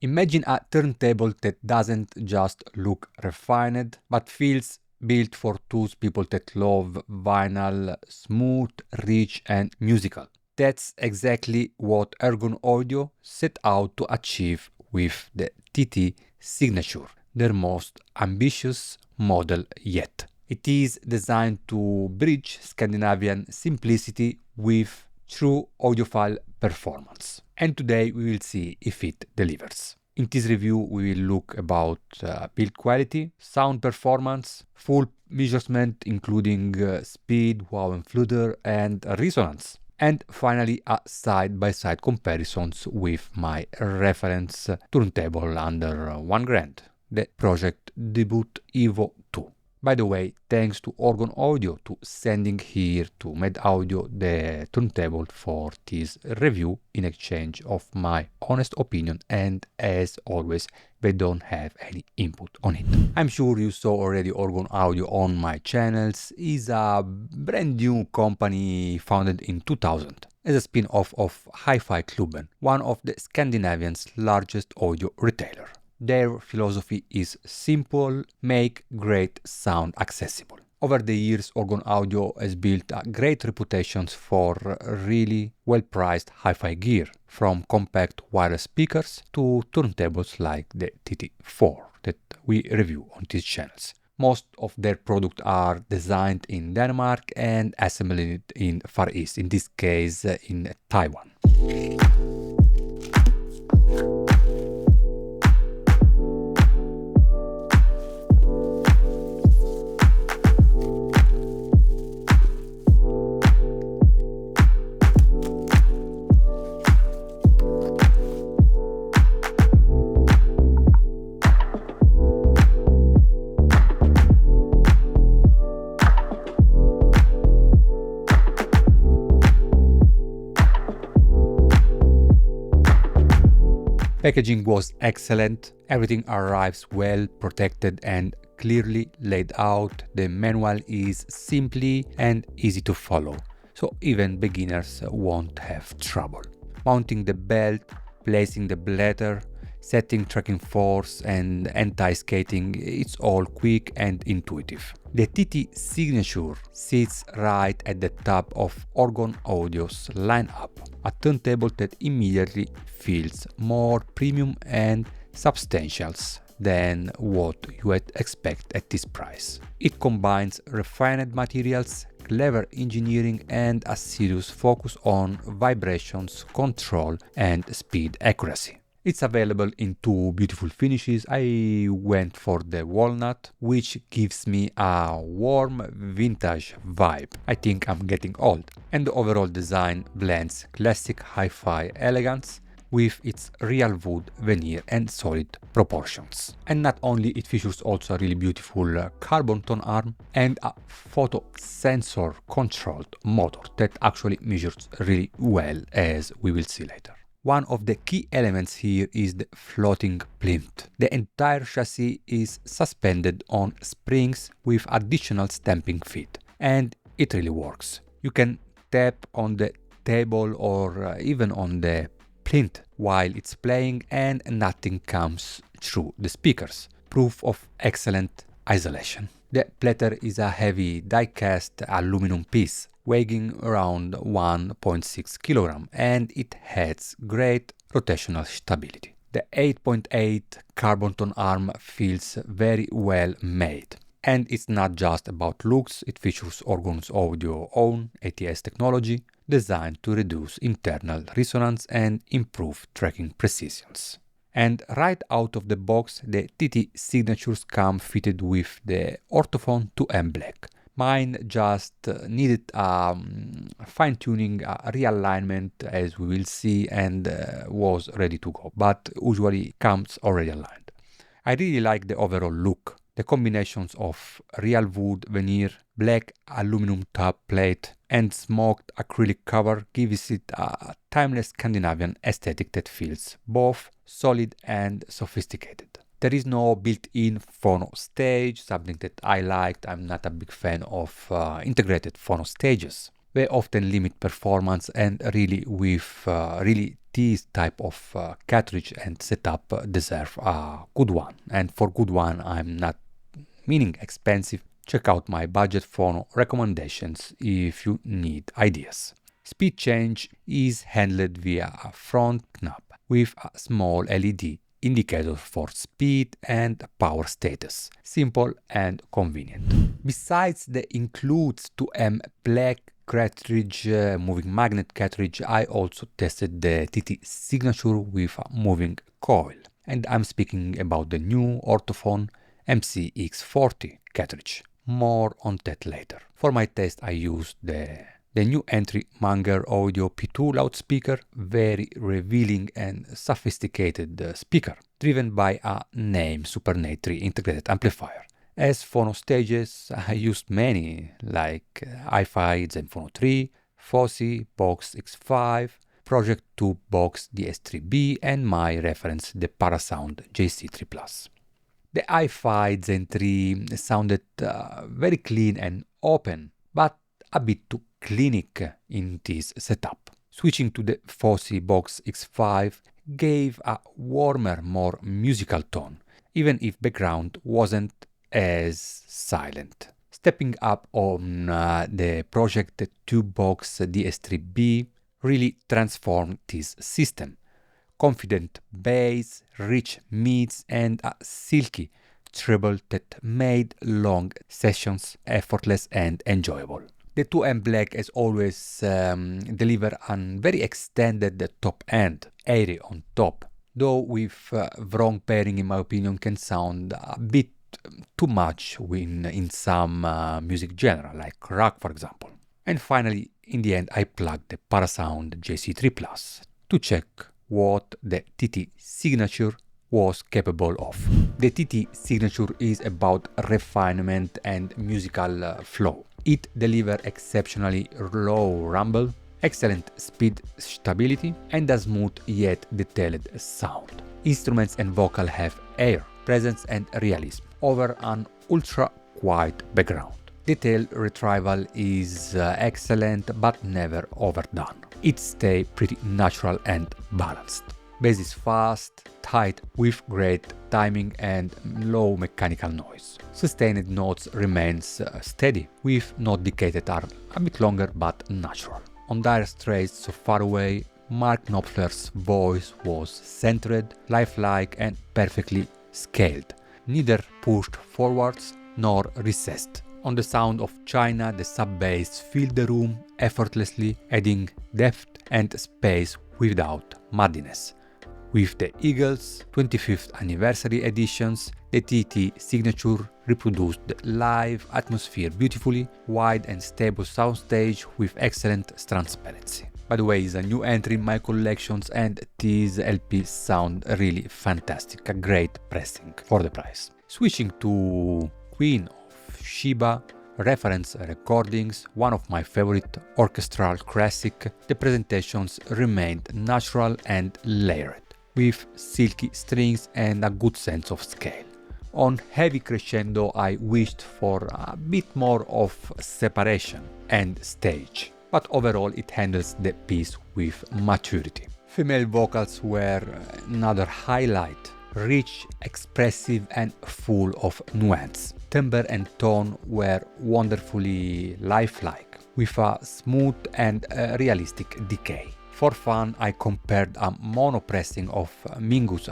Imagine a turntable that doesn't just look refined, but feels built for those people that love vinyl, smooth, rich, and musical. That's exactly what Argon Audio set out to achieve with the TT Signature, their most ambitious model yet. It is designed to bridge Scandinavian simplicity with true audiophile performance. And today we will see if it delivers. In this review, we will look about build quality, sound performance, full measurement including speed, wow and flutter, and resonance. And finally, a side-by-side comparisons with my reference turntable under 1 grand, the Pro-Ject Debut EVO 2. By the way, thanks to Argon Audio to sending here to Med Audio the turntable for this review in exchange of my honest opinion, and as always, they don't have any input on it. I'm sure you saw already Argon Audio on my channels. Is a brand new company founded in 2000 as a spin-off of Hi-Fi Klubben, one of the Scandinavian's largest audio retailer. Their philosophy is simple: make great sound accessible. Over the years, Argon Audio has built a great reputation for really well-priced hi-fi gear, from compact wireless speakers to turntables like the TT4 that we review on these channels. Most of their products are designed in Denmark and assembled in Far East, in this case in Taiwan. Packaging was excellent, everything arrives well protected and clearly laid out. The manual is simply and easy to follow, so even beginners won't have trouble. Mounting the belt, placing the bladder, setting tracking force and anti-skating, it's all quick and intuitive. The TT Signature sits right at the top of Argon Audio's lineup, a turntable that immediately feels more premium and substantial than what you would expect at this price. It combines refined materials, clever engineering, and a serious focus on vibrations, control, and speed accuracy. It's available in two beautiful finishes. I went for the walnut, which gives me a warm vintage vibe. I think I'm getting old. And the overall design blends classic hi-fi elegance with its real wood veneer and solid proportions. And not only it features also a really beautiful carbon Tonearm and a photo sensor controlled motor that actually measures really well, as we will see later. One of the key elements here is the floating plinth. The entire chassis is suspended on springs with additional stamping feet, and it really works. You can tap on the table or even on the plinth while it's playing and nothing comes through the speakers. Proof of excellent isolation. The platter is a heavy die-cast aluminum piece weighing around 1.6 kg, and it has great rotational stability. The 8.8 carbon Tonearm feels very well made. And it's not just about looks, it features Argon Audio's own ATS technology designed to reduce internal resonance and improve tracking precisions. And right out of the box, the TT signatures come fitted with the Ortofon 2M Black. Mine just needed fine-tuning, a realignment, as we will see, and was ready to go, but usually comes already aligned. I really like the overall look. The combinations of real wood veneer, black aluminum top plate, and smoked acrylic cover gives it a timeless Scandinavian aesthetic that feels both solid and sophisticated. There is no built-in phono stage, something that I liked. I'm not a big fan of integrated phono stages. They often limit performance and really with really this type of cartridge and setup deserve a good one. And for good one, I'm not meaning expensive. Check out my budget phono recommendations if you need ideas. Speed change is handled via a front knob with a small LED indicator for speed and power status. Simple and convenient. Besides the includes 2M black cartridge, moving magnet cartridge, I also tested the TT Signature with a moving coil. And I'm speaking about the new Ortofon MCX40 cartridge. More on that later. For my test I used the new entry Argon Audio P2 loudspeaker, very revealing and sophisticated speaker, driven by a NAME Super Nate 3 integrated amplifier. As phono stages, I used many like Hi-Fi Zenfone 3, Fosi Box X5, Pro-Ject 2 Box DS3B, and my reference the Parasound JC3 Plus. The Hi-Fi Zen 3 sounded very clean and open, but a bit too clinic in this setup. Switching to the Fosi Box X5 gave a warmer, more musical tone, even if background wasn't as silent. Stepping up on the Pro-Ject 2 Box DS3B really transformed this system. Confident bass, rich mids, and a silky treble that made long sessions effortless and enjoyable. The 2M Black as always deliver a very extended top end, airy on top, though with wrong pairing in my opinion can sound a bit too much in some music genre like rock for example. And finally, in the end I plugged the Parasound JC3 Plus to check what the TT Signature was capable of. The TT Signature is about refinement and musical flow. It delivers exceptionally low rumble, excellent speed stability, and a smooth yet detailed sound. Instruments and vocal have air, presence and realism over an ultra-quiet background. Detail retrieval is excellent but never overdone. It stays pretty natural and balanced. Bass is fast, tight with great timing and low mechanical noise. Sustained notes remains steady with note decay that are a bit longer but natural. On dire straits so far away, Mark Knopfler's voice was centered, lifelike and perfectly scaled, neither pushed forwards nor recessed. On the sound of China, the sub-bass filled the room effortlessly, adding depth and space without muddiness. With the Eagles 25th anniversary editions, the TT Signature reproduced the live atmosphere beautifully, wide and stable soundstage with excellent transparency. By the way, it's a new entry in my collections and these LPs sound really fantastic, a great pressing for the price. Switching to Queen of Sheba reference recordings, one of my favorite orchestral classic, the presentations remained natural and layered, with silky strings and a good sense of scale. On heavy crescendo I wished for a bit more of separation and stage, but overall it handles the piece with maturity. Female vocals were another highlight, rich, expressive and full of nuance. Timbre and tone were wonderfully lifelike, with a smooth and realistic decay. For fun, I compared a mono pressing of Mingus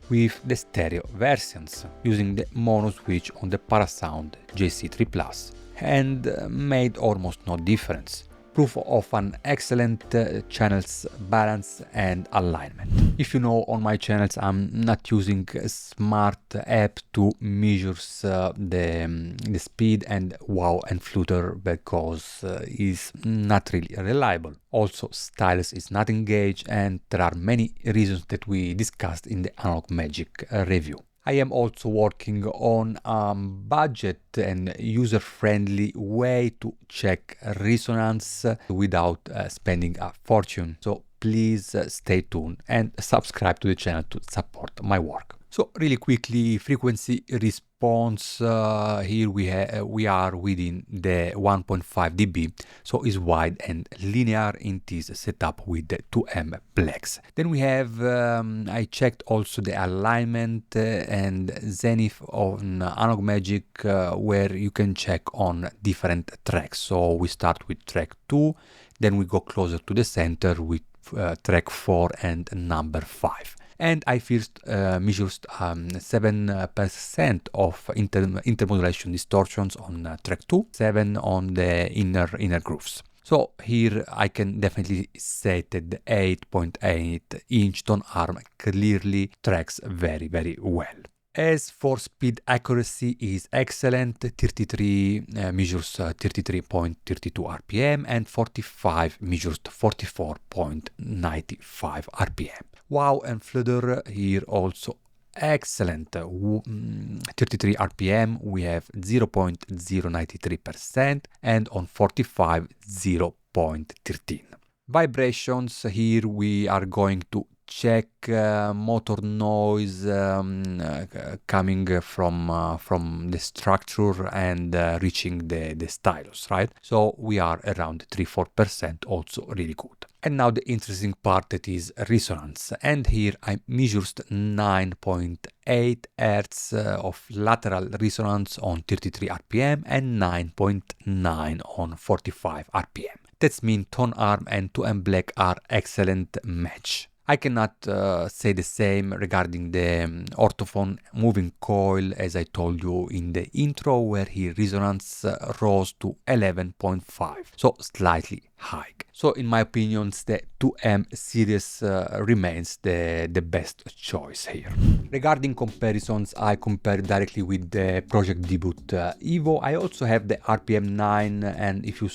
with the stereo versions, using the mono switch on the Parasound JC3 Plus, and made almost no difference. Proof of an excellent channels balance and alignment. If you know, on my channels I'm not using a smart app to measure the speed and wow and Flutter because it's not really reliable. Also, stylus is not engaged and there are many reasons that we discussed in the Analog Magic review. I am also working on a budget and user-friendly way to check resonance without spending a fortune. So please stay tuned and subscribe to the channel to support my work. So really quickly, frequency response, here we are within the 1.5 dB, so it's wide and linear in this setup with the 2M Plex. Then we have, I checked also the alignment and zenith on Analog Magic, where you can check on different tracks. So we start with track 2, then we go closer to the center with track 4 and number 5. And I first measured 7% of intermodulation distortions on track 2, 7 on the inner grooves. So here I can definitely say that the 8.8-inch Tonearm clearly tracks very, very well. As for speed accuracy is excellent, 33 measures 33.32 RPM and 45 measures 44.95 RPM. Wow, and Flutter here also excellent. 33 RPM we have 0.093% and on 45 0.13. Vibrations, here we are going to check motor noise coming from the structure and reaching the stylus, right? So we are around 3-4%, also really good. And now the interesting part, that is resonance. And here I measured 9.8 Hz of lateral resonance on 33 RPM and 9.9 on 45 RPM. That means Tonearm and 2M Black are excellent match. I cannot say the same regarding the Ortofon moving coil, as I told you in the intro, where here resonance rose to 11.5, so slightly high. So in my opinion, the 2M series remains the best choice here. Regarding comparisons, I compared directly with the Pro-Ject Debut EVO. I also have the RPM 9, and if you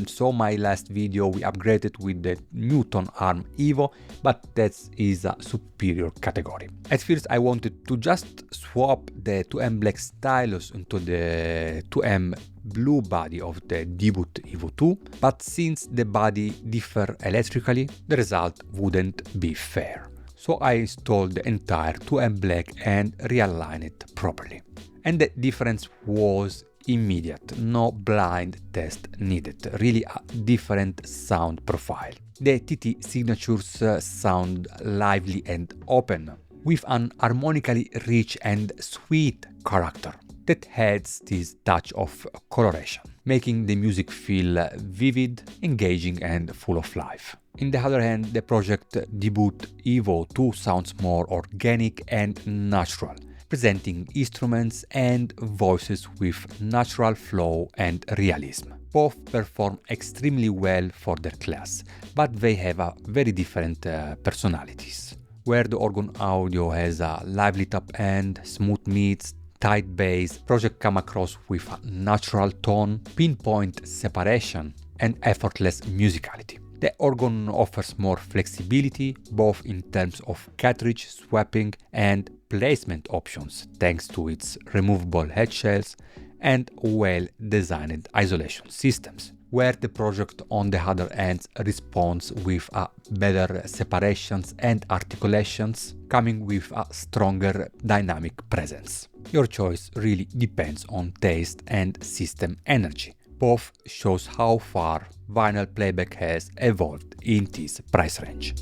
saw my last video, we upgraded with the new Tonearm EVO, but that is a superior category. At first I wanted to just swap the 2M Black stylus into the 2M blue body of the Debut EVO 2, but since the body differ electrically, the result wouldn't be fair. So I installed the entire 2M Black and realigned it properly. And the difference was immediate, no blind test needed, really a different sound profile. The TT signatures sound lively and open, with an harmonically rich and sweet character that adds this touch of coloration, making the music feel vivid, engaging and full of life. On the other hand, the Pro-Ject Debut EVO 2 sounds more organic and natural, presenting instruments and voices with natural flow and realism. Both perform extremely well for their class, but they have a very different personalities. Where the Argon Audio has a lively top end, smooth mids, tight bass, Pro-Ject come across with a natural tone, pinpoint separation, and effortless musicality. The Argon offers more flexibility, both in terms of cartridge swapping and placement options, thanks to its removable head shells and well-designed isolation systems, where the Pro-Ject on the other hand responds with a better separations and articulations, coming with a stronger dynamic presence. Your choice really depends on taste and system energy. Both shows how far vinyl playback has evolved in this price range.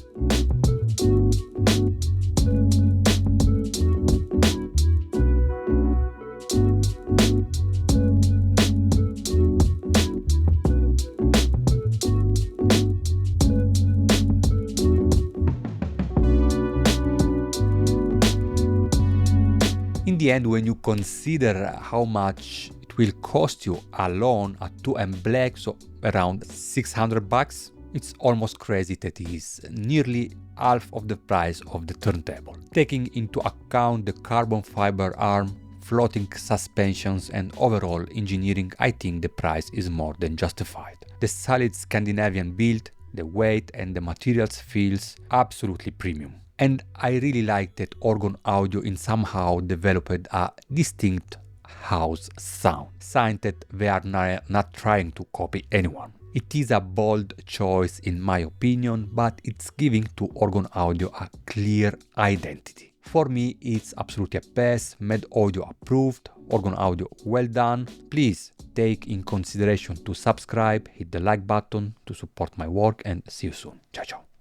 In the end, when you consider how much it will cost you alone at 2M Black, so around $600, it's almost crazy that it is nearly half of the price of the turntable. Taking into account the carbon fiber arm, floating suspensions and overall engineering, I think the price is more than justified. The solid Scandinavian build, the weight and the materials feels absolutely premium. And I really like that Argon Audio in somehow developed a distinct house sound, sign that they are not trying to copy anyone. It is a bold choice in my opinion, but it's giving to Argon Audio a clear identity. For me, it's absolutely a pass, Med Audio approved, Argon Audio well done. Please take in consideration to subscribe, hit the like button to support my work, and see you soon. Ciao ciao.